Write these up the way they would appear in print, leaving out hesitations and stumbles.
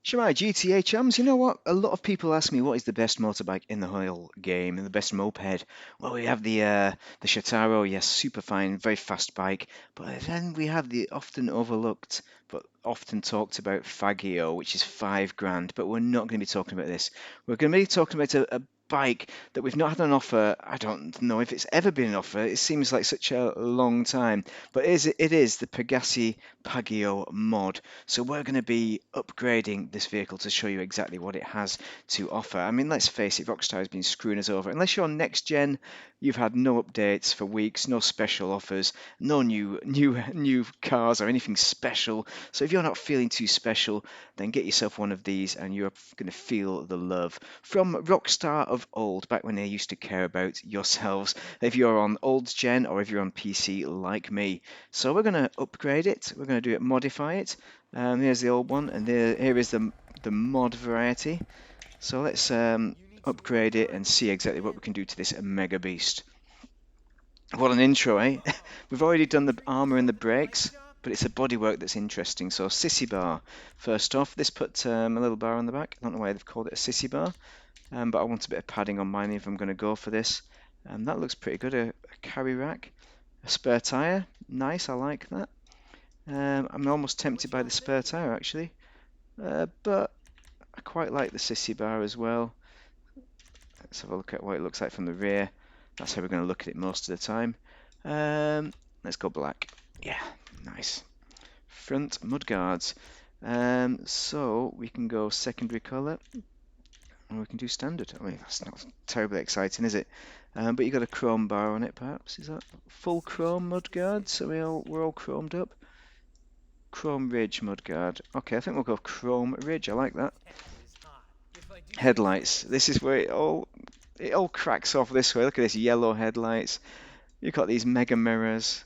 Shemai GTA chums, you know what? A lot of people ask me what is the best motorbike in the whole game and the best moped. Well, we have the Shataro, yes, super fine, very fast bike. But then we have the often overlooked but often talked about Faggio, which is 5 grand. But we're not going to be talking about this. We're going to be talking about a bike that we've not had on offer. I don't know if it's ever been on offer. It seems like such a long time. But it is the Piaggio mod. So we're going to be upgrading this vehicle to show you exactly what it has to offer. I mean, let's face it, Rockstar has been screwing us over. Unless you're next gen, you've had no updates for weeks, no special offers, no new cars or anything special. So if you're not feeling too special, then get yourself one of these and you're going to feel the love from Rockstar of old, back when they used to care about yourselves. If you're on old gen or if you're on PC like me. So we're going to upgrade it. We're going to do it, modify it. Here's the old one, and here is the mod variety. So let's upgrade it and see exactly what we can do to this mega beast. What an intro, eh? We've already done the armor and the brakes, but it's a bodywork that's interesting. So Sissy Bar, first off. This put a little bar on the back. I don't know why they've called it a Sissy Bar, but I want a bit of padding on mine if I'm going to go for this. That looks pretty good. A carry rack, a spare tire, nice. I like that. I'm almost tempted by the spare tire actually, but I quite like the Sissy Bar as well. Let's have a look at what it looks like from the rear. That's how we're going to look at it most of the time. Let's go black. Yeah, nice. Front mudguards. So we can go secondary colour, or we can do standard. I mean, that's not terribly exciting, is it? But you got a chrome bar on it, perhaps. Is that full chrome mudguard? So we're all chromed up. Chrome Ridge mudguard. Okay, I think we'll go Chrome Ridge. I like that. Headlights. This is where it all cracks off this way. Look at this yellow headlights. You've got these mega mirrors.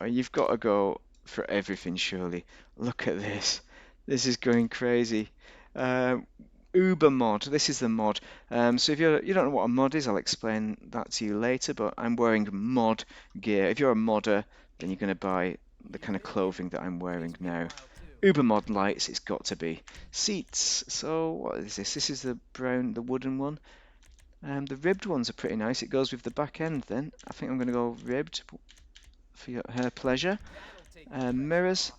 You've got to go for everything, surely. Look at this. This is going crazy. Uber mod. This is the mod. So if you don't know what a mod is, I'll explain that to you later. But I'm wearing mod gear. If you're a modder, then you're going to buy the kind of clothing that I'm wearing now. Uber mod lights. It's got to be seats. So what is this? This is the brown, the wooden one. The ribbed ones are pretty nice. It goes with the back end. Then I think I'm going to go ribbed for her pleasure. Mirrors.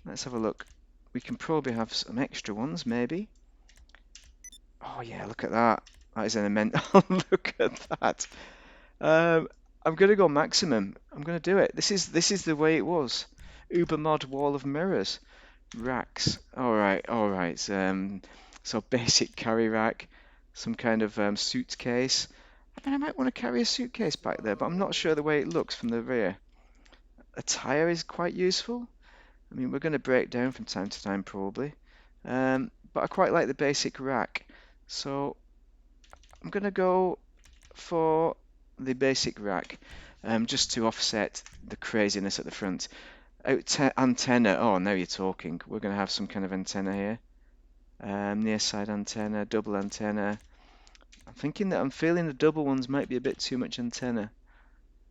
Let's have a look. We can probably have some extra ones, maybe. Oh yeah, look at that. That is an immense. Look at that. I'm gonna go maximum. I'm gonna do it. This is the way it was. Uber mod wall of mirrors. Racks. All right, all right. So basic carry rack, some kind of suitcase. I mean, I might want to carry a suitcase back there, but I'm not sure the way it looks from the rear. A tire is quite useful. I mean, we're going to break down from time to time probably, but I quite like the basic rack. So I'm going to go for the basic rack, just to offset the craziness at the front. Antenna. Oh, now you're talking. We're going to have some kind of antenna here. Near side antenna, double antenna. I'm feeling the double ones might be a bit too much antenna.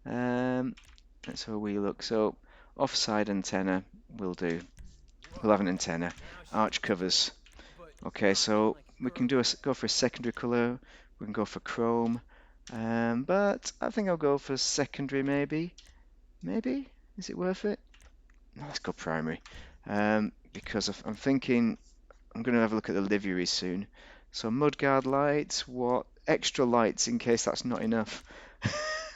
Let's have a wee look. So offside antenna will do. We'll have an antenna. Arch covers. Okay, so we can go for a secondary colour. We can go for chrome. But I think I'll go for secondary maybe. Maybe? Is it worth it? No, let's go primary. Because I'm thinking I'm going to have a look at the livery soon. So Mudguard Lights, what? Extra lights in case that's not enough.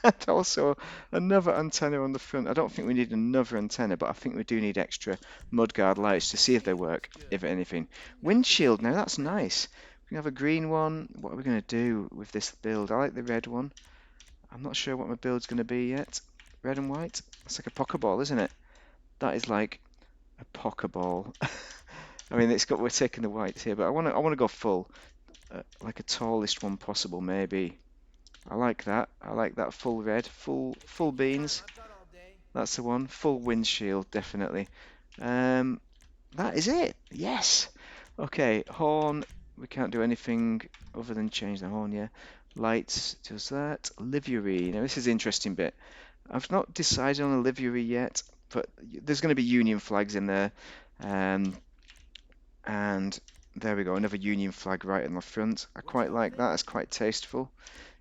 And also another antenna on the front. I don't think we need another antenna, but I think we do need extra Mudguard Lights to see if they work, if anything. Windshield, now that's nice. We can have a green one. What are we going to do with this build? I like the red one. I'm not sure what my build's going to be yet. Red and white? It's like a Pokeball, isn't it? That is like a Pokeball. I mean, we're taking the whites here, but I want to go full, like a tallest one possible, maybe. I like that. I like that full red, full beans. That's the one. Full windshield, definitely. That is it. Yes. Okay, horn. We can't do anything other than change the horn. Yeah. Lights. Does that. Livery. Now this is the interesting bit. I've not decided on a livery yet, but there's going to be Union flags in there, and There we go, another Union flag right in the front. I quite like that. It's quite tasteful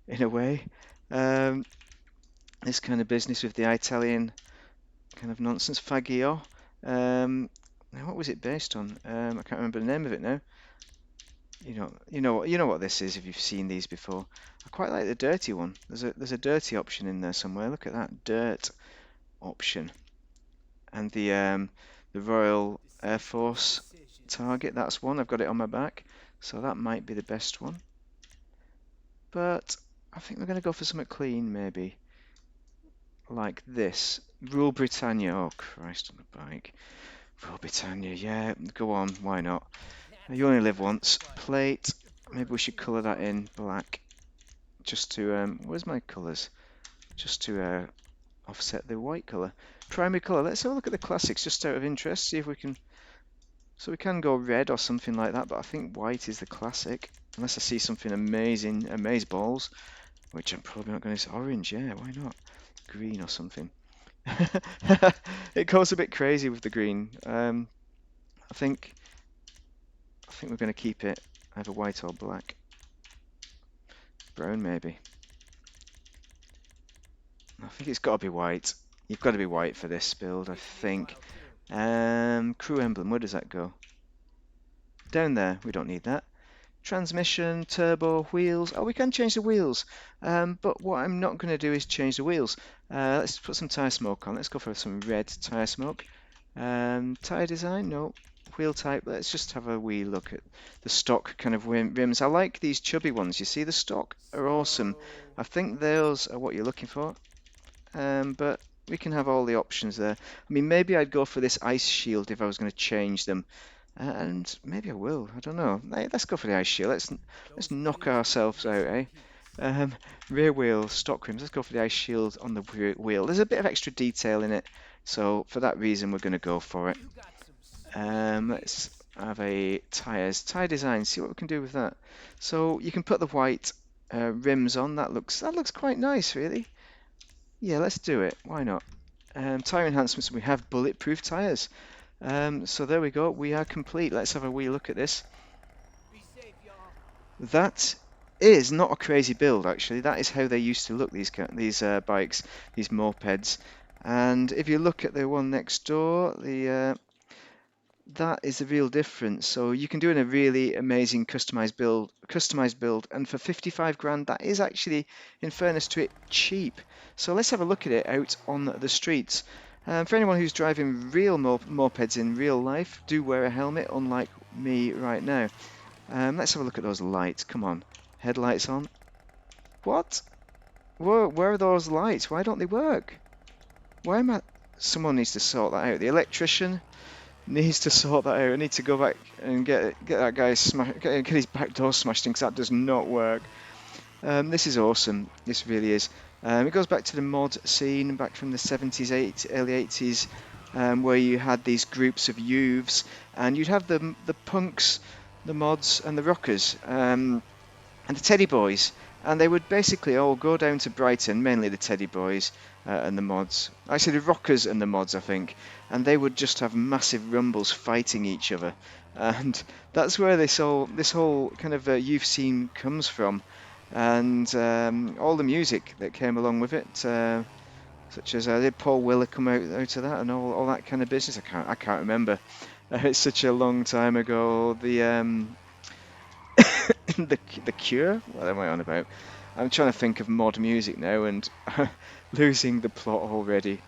in a way. Um, this kind of business with the Italian kind of nonsense, Faggio. Now what was it based on? I can't remember the name of it now. You know what this is if you've seen these before. I quite like the dirty one. There's a dirty option in there somewhere. Look at that dirt option. And the Royal Air Force target. That's one. I've got it on my back, so that might be the best one. But I think we're going to go for something clean, maybe like this. Rule Britannia. Oh Christ on the bike. Rule Britannia. Yeah, go on. Why not? You only live once. Plate. Maybe we should colour that in black. Just to where's my colours? Just to offset the white colour. Primary colour. Let's have a look at the classics just out of interest. See if we can. So we can go red or something like that, but I think white is the classic. Unless I see something amazing, amazeballs, which I'm probably not going to say. Orange, yeah, why not? Green or something. It goes a bit crazy with the green. I think we're going to keep it either white or black. Brown maybe. I think it's got to be white. You've got to be white for this build, I think. Crew emblem, where does that go? Down there, we don't need that. Transmission, turbo, wheels. Oh, we can change the wheels. But what I'm not going to do is change the wheels. Let's put some tyre smoke on. Let's go for some red tyre smoke. Tyre design, no. Wheel type, let's just have a wee look at the stock kind of rims. I like these chubby ones. You see, the stock are awesome. I think those are what you're looking for. But we can have all the options there. I mean, maybe I'd go for this ice shield if I was going to change them. And maybe I will. I don't know. Let's go for the ice shield. Let's knock ourselves out, eh? Rear wheel, stock rims. Let's go for the ice shield on the rear wheel. There's a bit of extra detail in it, so for that reason we're going to go for it. Let's have a tyre design. See what we can do with that. So you can put the white rims on. That looks quite nice, really. Yeah, let's do it. Why not? Tyre enhancements. We have bulletproof tyres. So there we go. We are complete. Let's have a wee look at this. That is not a crazy build, actually. That is how they used to look, these bikes, these mopeds. And if you look at the one next door, that is the real difference. So you can do a really amazing customized build, and for 55 grand, that is actually, in fairness to it, cheap. So let's have a look at it out on the streets. For anyone who's driving real mopeds in real life, do wear a helmet, unlike me right now. Let's have a look at those lights. Come on, headlights on. What? Where are those lights? Why don't they work? Why am I? Someone needs to sort that out. The electrician needs to sort that out. I need to go back and get that guy get his back door smashed in, because that does not work. This is awesome. This really is. It goes back to the mod scene back from the 70s, early 80s, where you had these groups of youths, and you'd have the punks, the mods, and the rockers, and the teddy boys. And they would basically all go down to Brighton, mainly the teddy boys and the mods. Actually, the rockers and the mods, I think. And they would just have massive rumbles fighting each other. And that's where this whole kind of youth scene comes from. And all the music that came along with it, such as did Paul Weller come out of that, and all that kind of business. I can't remember. It's such a long time ago. The Cure? What am I on about? I'm trying to think of mod music now and losing the plot already.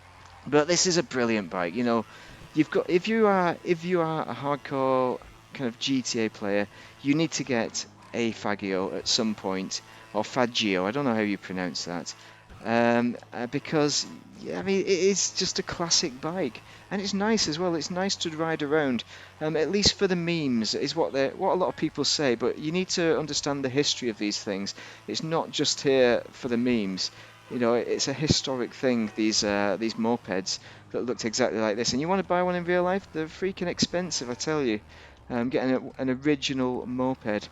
But this is a brilliant bike. You know, you've got if you are a hardcore kind of GTA player, you need to get a Faggio at some point, or Faggio. I don't know how you pronounce that. Because yeah, I mean it is just a classic bike, and it's nice as well. It's nice to ride around, at least for the memes is what a lot of people say. But you need to understand the history of these things. It's not just here for the memes. You know, it's a historic thing. These mopeds that looked exactly like this, and you want to buy one in real life? They're freaking expensive, I tell you. Getting an original moped.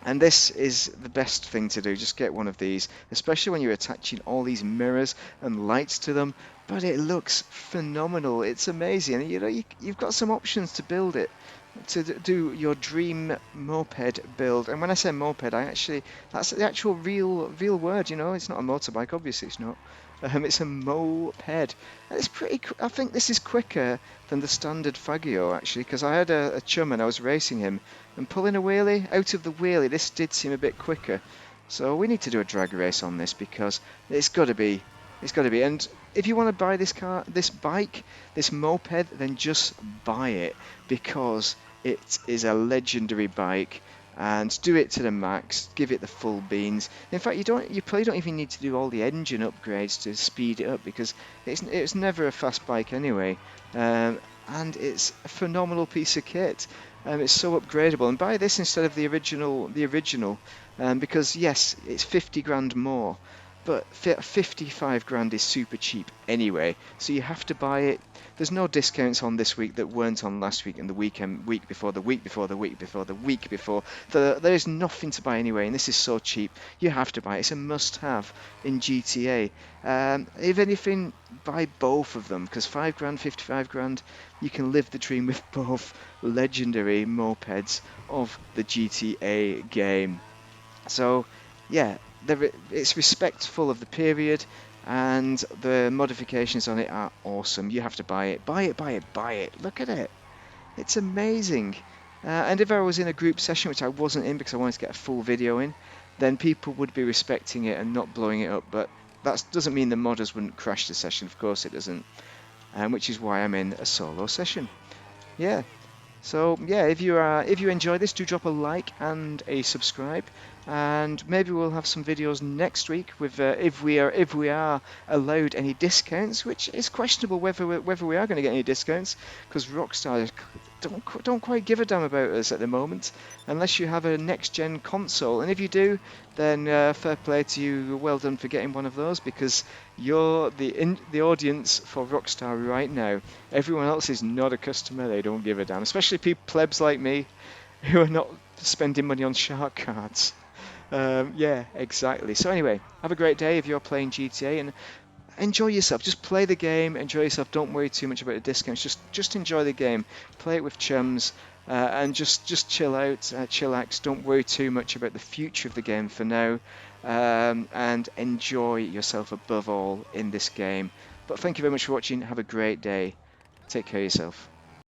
And this is the best thing to do. Just get one of these, especially when you're attaching all these mirrors and lights to them. But it looks phenomenal. It's amazing. And, you've got some options to build it, to do your dream moped build. And when I say moped, that's the actual real word. It's not a motorbike. Obviously, it's not. It's a moped. And it's I think this is quicker than the standard Faggio actually, because I had a chum and I was racing him and pulling a wheelie. Out of the wheelie, this did seem a bit quicker. So we need to do a drag race on this because it's got to be. It's got to be. And if you want to buy this bike, this moped, then just buy it because it is a legendary bike. And do it to the max. Give it the full beans. In fact, you probably don't even need to do all the engine upgrades to speed it up because it's never a fast bike anyway. And it's a phenomenal piece of kit. It's so upgradable, and buy this instead of the original, because yes, it's 50 grand more, but 55 grand is super cheap anyway, so you have to buy it. There's no discounts on this week that weren't on last week and the week before, the week before, the week before, the week before. There is nothing to buy anyway, and this is so cheap. You have to buy it. It's a must-have in GTA. If anything, buy both of them, because 5 grand, 55 grand, you can live the dream with both legendary mopeds of the GTA game. So, yeah, it's respectful of the period, and the modifications on it are awesome. You have to buy it. Buy it, buy it, buy it. Look at it. It's amazing. And if I was in a group session, which I wasn't in because I wanted to get a full video in, then people would be respecting it and not blowing it up. But that doesn't mean the modders wouldn't crash the session. Of course it doesn't. Which is why I'm in a solo session. Yeah. So yeah, if you enjoy this, do drop a like and a subscribe, and maybe we'll have some videos next week with if we are allowed any discounts, which is questionable whether we are going to get any discounts, because Rockstar don't quite give a damn about us at the moment, unless you have a next gen console, and if you do, then fair play to you, well done for getting one of those, because you're the audience for Rockstar right now. Everyone else is not a customer, they don't give a damn, especially people plebs like me who are not spending money on shark cards. Yeah, exactly. So anyway, have a great day if you're playing GTA, and enjoy yourself. Just play the game, enjoy yourself. Don't worry too much about the discounts. Just enjoy the game. Play it with chums, and just chill out, chillax. Don't worry too much about the future of the game for now, and enjoy yourself above all in this game. But thank you very much for watching. Have a great day. Take care of yourself.